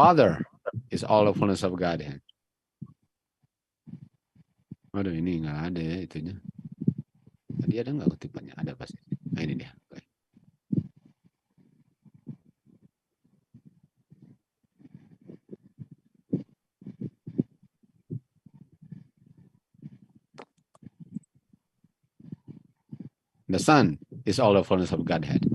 Father is all the fullness of Godhead. Aduh, ini nggak ada ya itunya. Tadi ada nggak kutipannya? Ada pasti. Nah, ini dia. Oke. The Son is all the fullness of Godhead.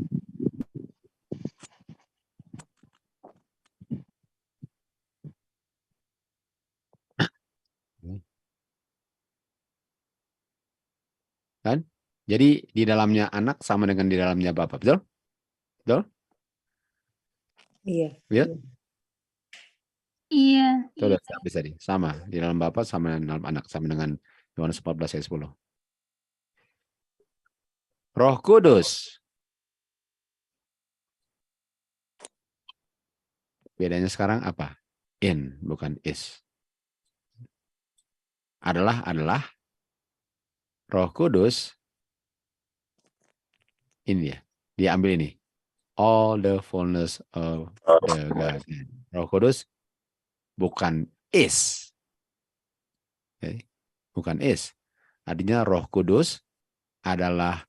Kan? Jadi di dalamnya anak sama dengan di dalamnya Bapa, betul? Betul? Iya. Ya? Iya. Itu udah habis tadi. Sama di dalam Bapa sama di dalam anak sama dengan Yohanes 14 ayat 10. Roh Kudus. Bedanya sekarang apa? In, bukan is. Adalah Roh Kudus. Ini ya. Dia ambil ini. All the fullness of the Godhead. Roh Kudus bukan is. Okay. Bukan is. Artinya Roh Kudus adalah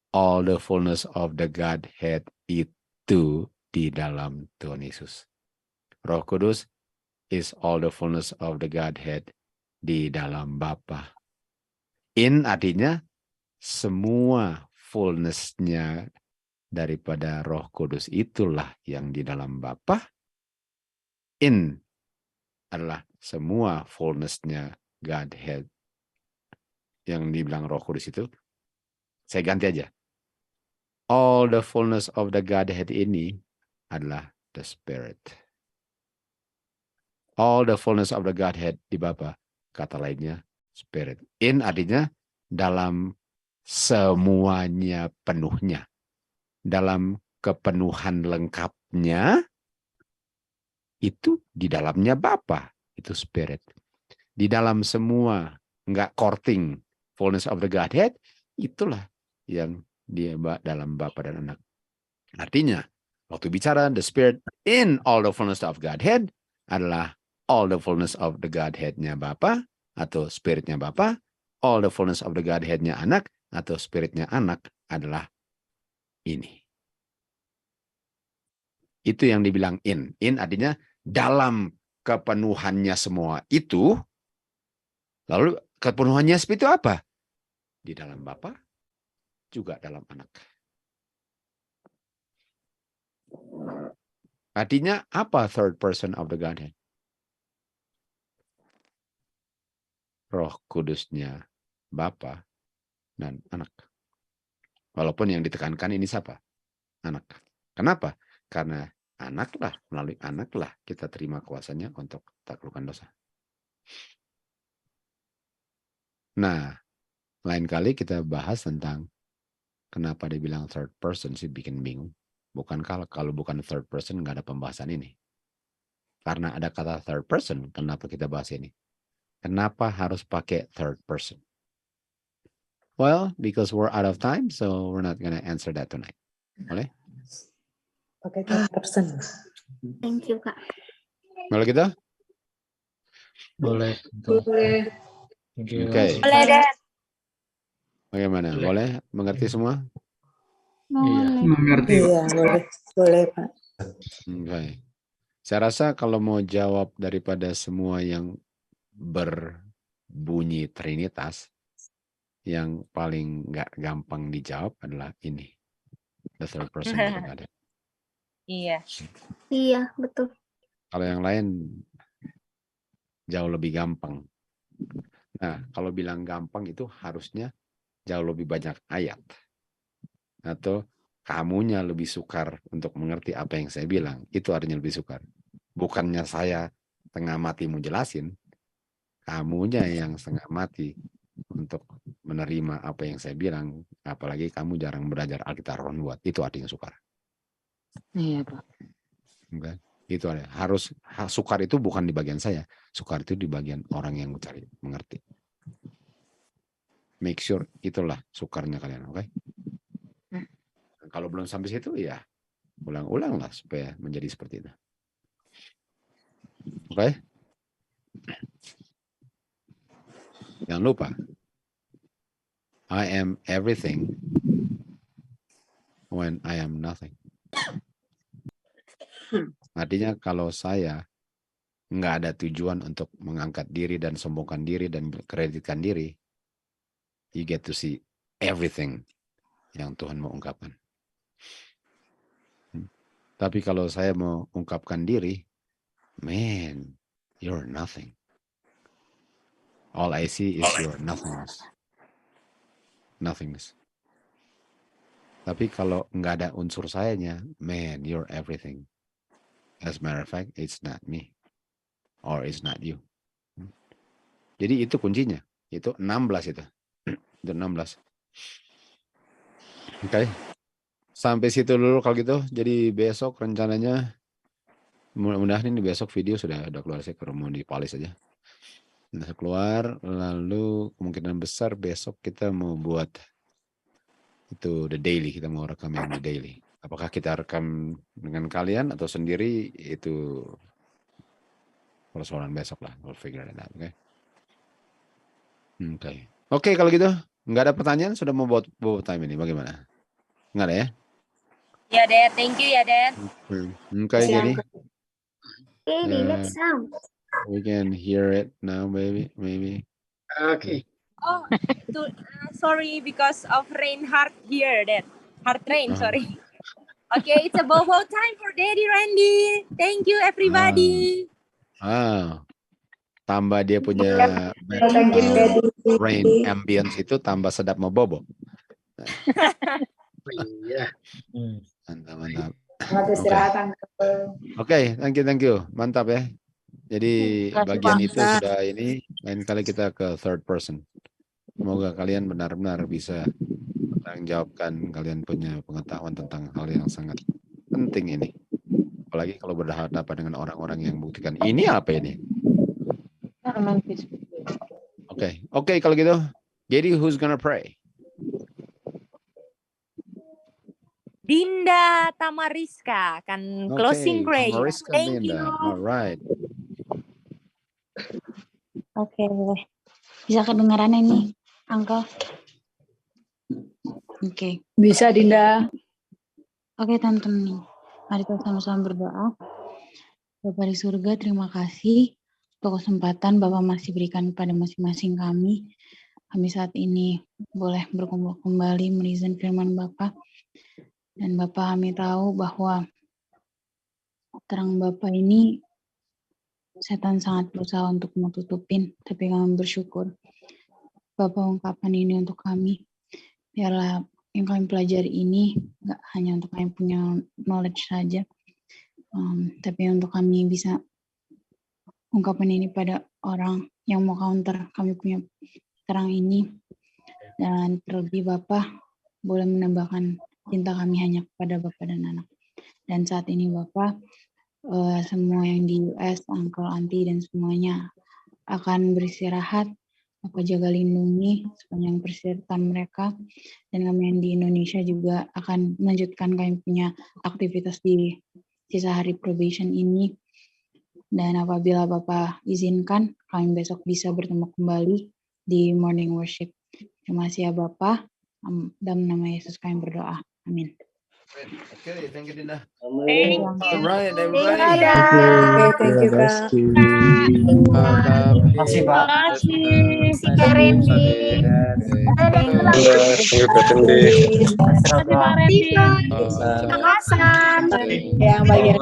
all the fullness of the Godhead itu di dalam Tuhan Yesus. Roh Kudus is all the fullness of the Godhead di dalam Bapa. In artinya semua fullness-nya daripada Roh Kudus itulah yang di dalam Bapa. In adalah semua fullness-nya Godhead yang dibilang Roh Kudus itu. Saya ganti aja. All the fullness of the Godhead ini adalah the Spirit. All the fullness of the Godhead di Bapa, kata lainnya Spirit. In artinya dalam semuanya penuhnya. Dalam kepenuhan lengkapnya, itu di dalamnya Bapa, itu Spirit. Di dalam semua, enggak courting fullness of the Godhead, itulah yang dia dalam Bapa dan Anak. Artinya, waktu bicara the Spirit in all the fullness of Godhead adalah all the fullness of the Godhead-nya Bapa atau Spirit-nya Bapa, all the fullness of the Godhead-nya Anak atau Spirit-nya Anak adalah ini. Itu yang dibilang in. In artinya dalam kepenuhannya semua itu, lalu kepenuhannya seperti itu apa? Di dalam Bapa, juga dalam Anak. Artinya apa third person of the Godhead? Roh Kudusnya Bapa dan Anak. Walaupun yang ditekankan ini siapa? Anak. Kenapa? Karena anaklah, melalui anaklah kita terima kuasanya untuk taklukan dosa. Nah, lain kali kita bahas tentang kenapa dibilang third person sih bikin bingung. Bukan kalau bukan third person nggak ada pembahasan ini. Karena ada kata third person, kenapa kita bahas ini? Kenapa harus pakai third person? Well, because we're out of time, so we're not gonna answer that tonight. Boleh? Pakai third person. Thank you, Kak. Boleh kita? Boleh. Boleh. Thank you. Oke. Boleh, Dad. Bagaimana? Boleh? Mengerti semua? Boleh. Mengerti, Pak. Iya, boleh. Boleh, Pak. Oke. Saya rasa kalau mau jawab daripada semua yang berbunyi Trinitas, yang paling nggak gampang dijawab adalah ini. The third person of the Godhead. Iya. Iya, betul. Kalau yang lain jauh lebih gampang. Nah, kalau bilang gampang itu harusnya jauh lebih banyak ayat. Atau kamunya lebih sukar untuk mengerti apa yang saya bilang. Itu artinya lebih sukar. Bukannya saya tengah mati mau jelasin, kamunya yang setengah mati untuk menerima apa yang saya bilang. Apalagi kamu jarang belajar Alkitab buat. Itu artinya sukar. Iya, Pak. Okay? Itu ada. Harus sukar itu bukan di bagian saya. Sukar itu di bagian orang yang mencari mengerti. Make sure itulah sukarnya kalian, oke? Okay? Kalau belum sampai situ ya ulang-ulang lah supaya menjadi seperti itu. Oke? Jangan lupa. I am everything when I am nothing. Artinya kalau saya nggak ada tujuan untuk mengangkat diri dan sombongkan diri dan kreditkan diri, you get to see everything yang Tuhan mau ungkapkan. Tapi kalau saya mau ungkapkan diri, man, you're nothing. All I see is your nothingness. Nothingness. Tapi kalau nggak ada unsur sayanya, man, you're everything. As a matter of fact, it's not me. Or it's not you. Jadi itu kuncinya. Itu 16 itu. Itu 16. Oke. Sampai situ dulu kalau gitu. Jadi besok rencananya, mudah-mudahan ini besok video sudah keluar, saya mau dipalis aja. Nah, keluar, lalu kemungkinan besar besok kita mau buat itu the daily, kita mau rekam yang the daily. Apakah kita rekam dengan kalian atau sendiri, itu persoalan besok lah, we'll figure it out, oke? Oke, kalau gitu nggak ada pertanyaan, sudah mau buat time ini bagaimana? Nggak ada ya? Ya, Dad. Thank you ya, Dad. Oke, jadi Okay, next sound. we can hear it now, maybe. Okay. Oh, sorry because of rain hard here, Dad. Hard rain, sorry. Okay, it's a bobo time for Daddy Randy. Thank you, everybody. Tambah dia punya rain ambience itu tambah sedap mau bobo. Iya. Mantap. Selamat istirahat. Oke, thank you. Mantap ya. Jadi bagian itu sudah ini, lain kali kita ke third person. Semoga kalian benar-benar bisa menjawabkan, kalian punya pengetahuan tentang hal yang sangat penting ini. Apalagi kalau berhadapan dengan orang-orang yang buktikan ini apa ini. Oke, kalau gitu. Jadi who's gonna pray? Dinda Tamariska akan closing prayer. Tamariska, Thank Dinda. you. Alright. Oke, bisa kedengaran ini, Uncle? Oke. Bisa, Dinda. Oke, teman-teman. Mari kita sama-sama berdoa. Bapa di surga, terima kasih untuk kesempatan Bapak masih berikan kepada masing-masing kami. Kami saat ini boleh berkumpul kembali menizin firman Bapak. Dan Bapak, kami tahu bahwa terang Bapak ini setan sangat berusaha untuk memutupin, tapi kami bersyukur Bapak ungkapan ini untuk kami. Biarlah yang kami pelajari ini nggak hanya untuk kami punya knowledge saja, tapi untuk kami bisa ungkapan ini pada orang yang mau counter kami punya terang ini. Dan terlebih Bapak boleh menambahkan cinta kami hanya kepada Bapak dan anak. Dan saat ini Bapak, semua yang di US, Uncle, Auntie, dan semuanya akan beristirahat. Bapak jaga lindungi sepanjang persiratan mereka. Dan kami yang di Indonesia juga akan melanjutkan kami punya aktivitas di sisa hari probation ini. Dan apabila Bapak izinkan, kami besok bisa bertemu kembali di morning worship. Terima kasih ya Bapak. Dalam nama Yesus kami berdoa. Amin. Okay, thank you, Dinda. Thank you. Alright, everybody. Thank you, Kak. Terima kasih, Pak. Terima kasih. Kak Randy. Terima kasih Pak Randy. Kak Hasan. Yang bagian